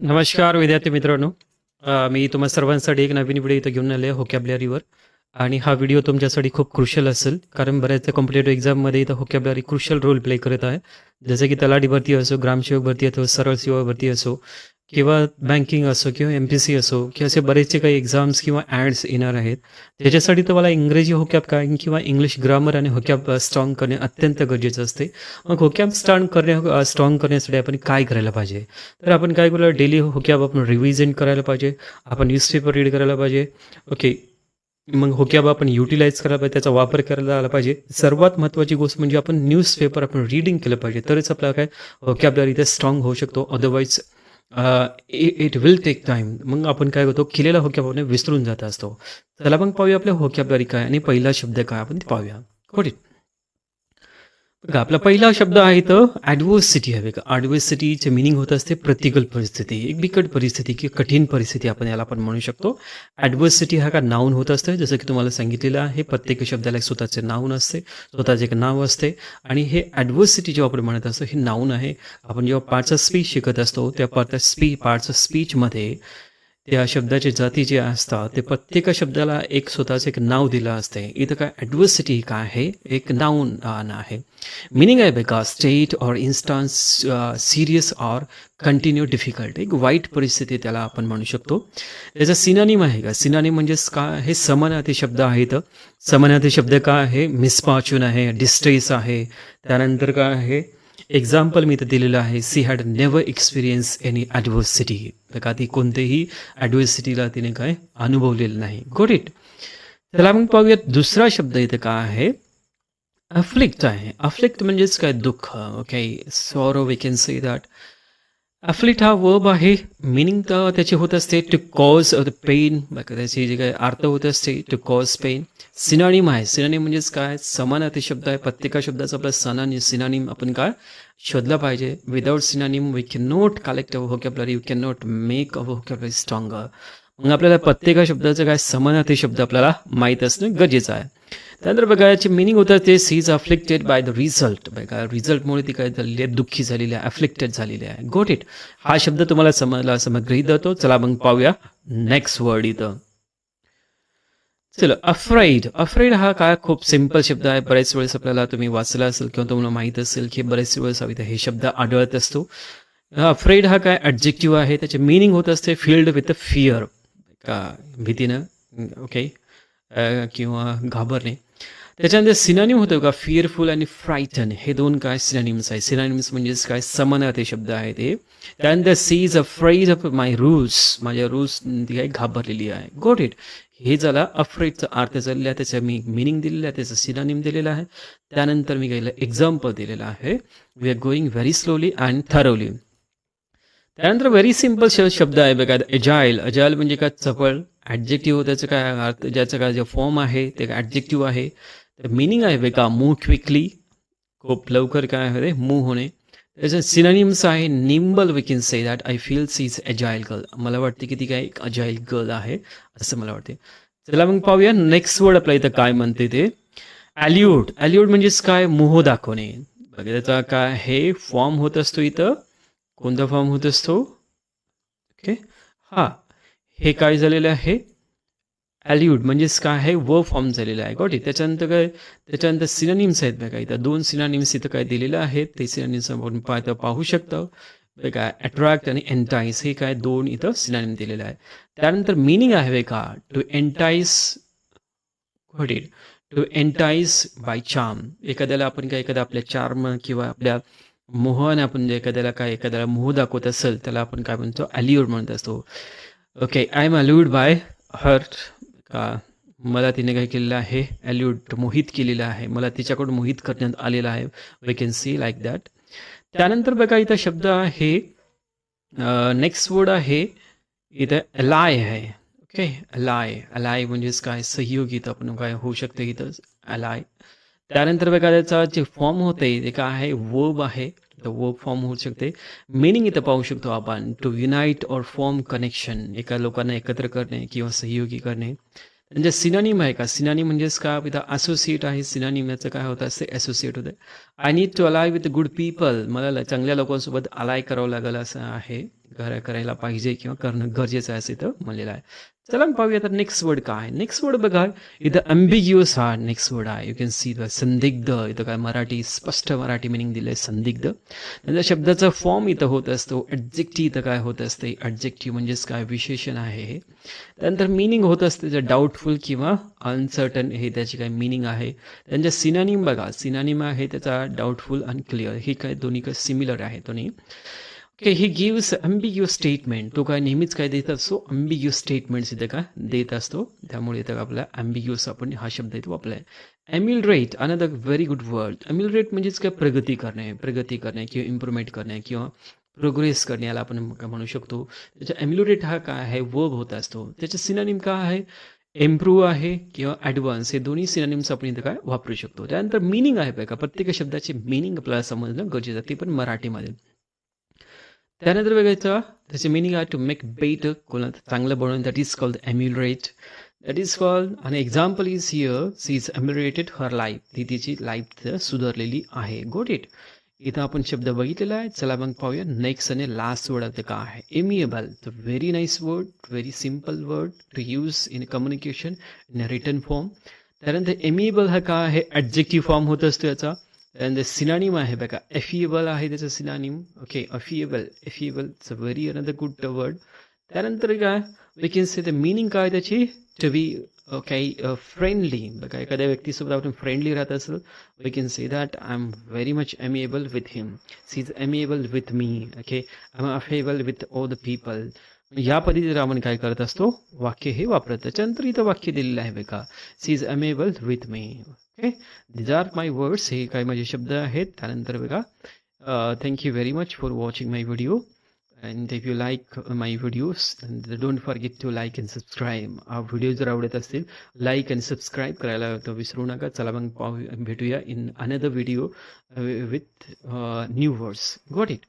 नमस्कार विद्यार्थी मित्रांनो. मी तुम्हा सर्वांसाठी एक नवीन व्हिडिओ इथं घेऊन आले आहे व्होकॅब्युलरीवर. आणि हा व्हिडिओ तुमच्यासाठी खूप क्रुशियल असेल, कारण बऱ्याचदा कॉम्पिटेटिव्ह एक्झाममध्ये इथं व्होकॅब्युलरी क्रुशियल रोल प्ले करत आहे. जसं की तलाठी भरती असो, ग्रामसेवक भरती असो, सरळ सेवा भरती असो, किंवा बँकिंग असो, किंवा MPC असो, की असे बरेचसे काही एक्झाम्स किंवा ॲड्स येणार आहेत. त्याच्यासाठी तुम्हाला इंग्रजी व्होकॅब काय किंवा इंग्लिश ग्रामर आणि व्होकॅब स्ट्रॉंग करणे अत्यंत गरजेचं असते. मग व्होकॅब स्ट्रॉंग करण्यासाठी आपण काय करायला पाहिजे? तर आपण काय करूया, डेली व्होकॅब आपण रिव्हिजन करायला पाहिजे, आपण न्यूजपेपर रीड करायला पाहिजे. ओके, मग व्होकॅब आपण युटिलाइज करायला पाहिजे, त्याचा वापर करायला आला पाहिजे. सर्वात महत्त्वाची गोष्ट म्हणजे आपण न्यूजपेपर आपण रीडिंग केलं पाहिजे, तरच आपल्याला काय व्होकॅब्युलरी इथे स्ट्रॉंग होऊ शकतो. Otherwise it will take time. मग आपण काय करतो, केलेला व्होकॅब आपण विसरून जात असतो. चला मग पाहूया आपल्या व्होकॅब्युलरी काय आणि पहिला शब्द काय आपण ते पाहूया. Got it. बघा, आपला पहिला शब्द आहे तर ॲडव्हर्सिटी आहे. बघा, ॲडव्हर्सिटीचे मिनिंग होत असते प्रतिकूल परिस्थिती, एक बिकट परिस्थिती किंवा कठीण परिस्थिती आपण याला पण म्हणू शकतो. ॲडव्हर्सिटी हा का नाऊन होत असतं, जसं की तुम्हाला सांगितलेलं आहे. प्रत्येक शब्दाला एक स्वतःचे नाऊन असते, स्वतःचे एक नाव असते. आणि हे ॲडव्हर्सिटी जेव्हा आपण म्हणत असतो, हे नाऊन आहे. आपण जेव्हा पार्ट्स ऑफ स्पीच शिकत असतो, त्या पार्ट्स ऑफ स्पीचमध्ये त्या शब्दाचे जाती जे असतात, ते प्रत्येक शब्दाला एक स्वतःचं एक नाव दिलं असते. इथं काय ॲडव्हर्सिटी काय आहे, एक नाऊन आहे. मिनिंग आहे बघा, state or instance serious or continue difficult, एक वाईट परिस्थिती त्याला आपण म्हणू शकतो. त्याचा सिनोनिम आहे का, सिनोनिम म्हणजेच काय, हे समानार्थी शब्द आहेत. समानार्थी शब्द काय आहे, मिसफॉर्च्यून आहे, डिस्ट्रेस आहे. त्यानंतर काय आहे, एक्झाम्पल मी इथं दिलेलं आहे, she had never experience any adversity. बघा, ती कोणतेही ॲडव्हर्सिटीला तिने काय अनुभवलेलं नाही. Got it. त्याला मग पाहूयात दुसरा शब्द इथं काय आहे, अफ्लिक्ट आहे. अफ्लिक्ट म्हणजेच काय, दुःख. Okay, sorrow we can say that. Afflict हा वर्ब आहे. मिनिंग तर त्याची होत असते टू कॉज द पेन. बघा, त्याची जे काय अर्थ होत असते टू कॉज पेन. सिनोनिम आहे. सिनोनिम म्हणजेच काय, समानार्थी शब्द आहे. प्रत्येक शब्दाचा आपला सिनोनिम आपण काय शोधला पाहिजे. Without synonym we can not collect our vocabulary, we can not make our vocabulary stronger. मग आपल्याला प्रत्येक शब्दाचं काय समानार्थी शब्द आपल्याला माहीत असणं गरजेचं आहे. त्यानंतर बघा, याचे मिनिंग होतं ते she is afflicted by the result. बघा, रिझल्टमुळे ती काय झालेली आहे, दुःखी झालेली आहे, अफ्लिक्टेड झालेली आहे. Got it. हा शब्द तुम्हाला समग्रही जातो. चला मग पाहूया नेक्स्ट वर्ड इथं. चलो, अफ्राईड. अफ्राईड हा काय खूप सिंपल शब्द आहे. बरेच वेळेस आपल्याला तुम्ही वाचला असेल किंवा तुम्हाला माहीत असेल की बरेच वेळेस हे शब्द आढळत असतो. अफ्रेड हा काय ॲडजेक्टिव्ह आहे. त्याचे मिनिंग होत असते फिल्ड विथ फिअर, का भीतीनं, ओके, किंवा घाबरणे. त्याच्यानंतर सिनोनिम होतं का, फिअरफुल आणि फ्रायटन, हे दोन काय सिनोनिम्स आहे. सिनोनिम्स म्हणजेच काय, समानार्थी शब्द आहे ते. त्यानंतर she is afraid of my rules, माझ्या रूल्स ती काय घाबरलेली आहे. Got it. हे झाला अफ्रेडचा अर्थ झालेला आहे, त्याचं मी मिनिंग दिलेलं आहे, त्याचं सिनोनिम दिलेलं आहे. त्यानंतर मी काही एक्झाम्पल दिलेलं आहे. We are going very slowly and thoroughly. त्यानंतर व्हेरी सिम्पल शब्द आहे बघा, एजाईल. अजाईल म्हणजे काय, चपळ. ॲडजेक्टिव्ह त्याचं काय अर्थ, ज्याचं काय जे फॉर्म आहे ते ॲडजेक्टिव्ह आहे. तर मिनिंग आहे बघा, मूव्ह क्विकली, खूप लवकर काय आहे, मूव्ह होणे. त्याचं सिनोनिम्स आहे nimble. We can say that I feel she is agile girl. मला वाटते की ती काय एक अजाईल गर्ल आहे, असं मला वाटते. चला मग पाहूया नेक्स्ट वर्ड आपल्या इथं काय म्हणते ते, ॲल्यूड. ॲल्यूड म्हणजेच काय, मोह दाखवणे. बघा, त्याचा काय हे फॉर्म होत असतो इथं. कोणता फॉर्म होत असतो, ओके, हा, हे काय झालेलं आहे, ॲल्यूड म्हणजेच काय आहे, व फॉर्म झालेला आहे. Got it. त्याच्यानंतर सिनोनिम्स आहेत बघा, इथं दोन सिनोनिम्स इथं काय दिलेलं आहेत. ते सिनोनिम्स आपण पाहू शकतो बघा, अट्रॅक्ट आणि एंटाईस, हे काय दोन इथं सिनोनिम दिलेलं आहे. त्यानंतर मिनिंग आहे बघा, to entice. Got it. To entice by charm. एखाद्याला आपण काय, एखाद्या आपल्या चार्म किंवा आपल्या मोहन, आपण जे एखाद्याला मोह दाखवत असेल त्याला आपण काय म्हणतो, ॲल्यूड म्हणत असतो. Okay, I am allude by her, का मला तिने काय केलेलं आहे, ॲल्यूड, मोहित केलेलं आहे, मला तिच्याकडून मोहित करण्यात आलेलं आहे. We can see like that. त्यानंतर बघा, इथं शब्द आहे, नेक्स्ट वर्ड आहे इथं अलाय आहे. ओके, अलाय. अलाय म्हणजेच काय, सहयोगी आपण काय होऊ शकतं इथं, अलाय. त्यानंतर बघा, त्याचा जे फॉर्म होते ते काय आहे, वर्ब आहे. तर वर्ब फॉर्म होऊ शकते. मिनिंग इथं पाहू शकतो आपण, टू युनाइट और फॉर्म कनेक्शन, एका लोकांना एकत्र करणे किंवा सहयोगी करणे. म्हणजे सिनोनिम आहे का, सिनोनिम म्हणजेच का, इथं असोसिएट आहे. सिनोनिम याचं काय होतं असते, असोसिएट होतं. I need to ally with good people, मला चांगल्या लोकांसोबत अलाय करावं लागेल असं आहे. करायला पाहिजे किंवा करणं गरजेचं आहे असं इथं म्हणलेलं आहे. चला मग पाहूया तर नेक्स्ट वर्ड काय आहे. नेक्स्ट वर्ड बघा इथं अम्बिग्युअस हा नेक्स्ट वर्ड आहे. यू कॅन सी द संदिग्ध. इथं काय मराठी स्पष्ट मराठी मिनिंग दिलंय संदिग्ध. नंतर शब्दाचा फॉर्म इथं होत असतो ॲडजेक्टिव्ह. इथं काय होत असते ॲडजेक्टिव्ह म्हणजेच काय विशेषण आहे हे. त्यानंतर मिनिंग होत असते जे डाऊटफुल किंवा अनसर्टन हे त्याची काय मिनिंग आहे. त्यांच्या सिनोनिम बघा सिनोनिम आहे त्याचा डाऊटफुल अनक्लिअर. हे काय दोन्ही काय सिमिलर आहे दोन्ही. Okay he gives ambiguous statement. तो काय नेहमीच काय देत असतो अम्बिग्युअस स्टेटमेंट्स इथे काय देत असतो. त्यामुळे इथं आपला अम्बिग्युअस आपण हा शब्द इथे वापरलाय. एम्युलरेट अनदर व्हेरी गुड वर्ड. एम्युलरेट म्हणजेच काय प्रगती करणे किंवा इम्प्रूव्हमेंट करणे किंवा प्रोग्रेस करणे याला आपण म्हणू शकतो. त्याच्या एम्युलरेट हा काय आहे वर्ब होत असतो. त्याचे सिनोनिम काय आहे इम्प्रूव्ह आहे किंवा ॲडव्हान्स. हे दोन्ही सिनोनिम्स आपण इथं काय वापरू शकतो. त्यानंतर मिनिंग आहे बघा प्रत्येक शब्दाचे मिनिंग आपल्याला समजणं गरजेचं आहे ते पण मराठीमध्ये. त्यानंतर बघायचं त्याचे मिनिंग आहे टू मेक बेटर कोणाला चांगलं बनवून that is called emulate. That is called आणि example is here she is emulated her life. ती तिची लाईफ सुधारलेली आहे. Got it. इथं आपण शब्द बघितलेला आहे. चला मग पाहूया नेक्स्ट आणि लास्ट वर्ड आता काय आहे amiable. The very nice word very simple word to use in communication in a written form. त्यानंतर एमिएबल हा काय आहे ॲडजेक्टिव्ह फॉर्म होत असतो याचा. त्यानंतर सिनोनिम आहे बघा एफिएबल आहे त्याचं सिनोनिम. Okay affable it's a very another good word. त्यानंतर काय we can say the meaning काय त्याची टू बी काही फ्रेंडली. बघा एखाद्या व्यक्तीसोबत आपण फ्रेंडली राहत असेल we can say that I am very much amiable with him. She is amiable with me. Okay I am affable with all the people. या पद्धतीने आपण काय करत असतो वाक्य हे वापरत. त्याच्यानंतर इथं वाक्य दिलेलं आहे बघा she is amiable with me. Okay these are my words. हे काय माझे शब्द आहेत. त्यानंतर बघा thank you very much for watching my video. And if you like my videos don't forget to like and subscribe. हा व्हिडिओ जर आवडत असतील लाईक अँड सबस्क्राईब करायला तर विसरू नका. चला मग भेटूया in another video with new words. Got it.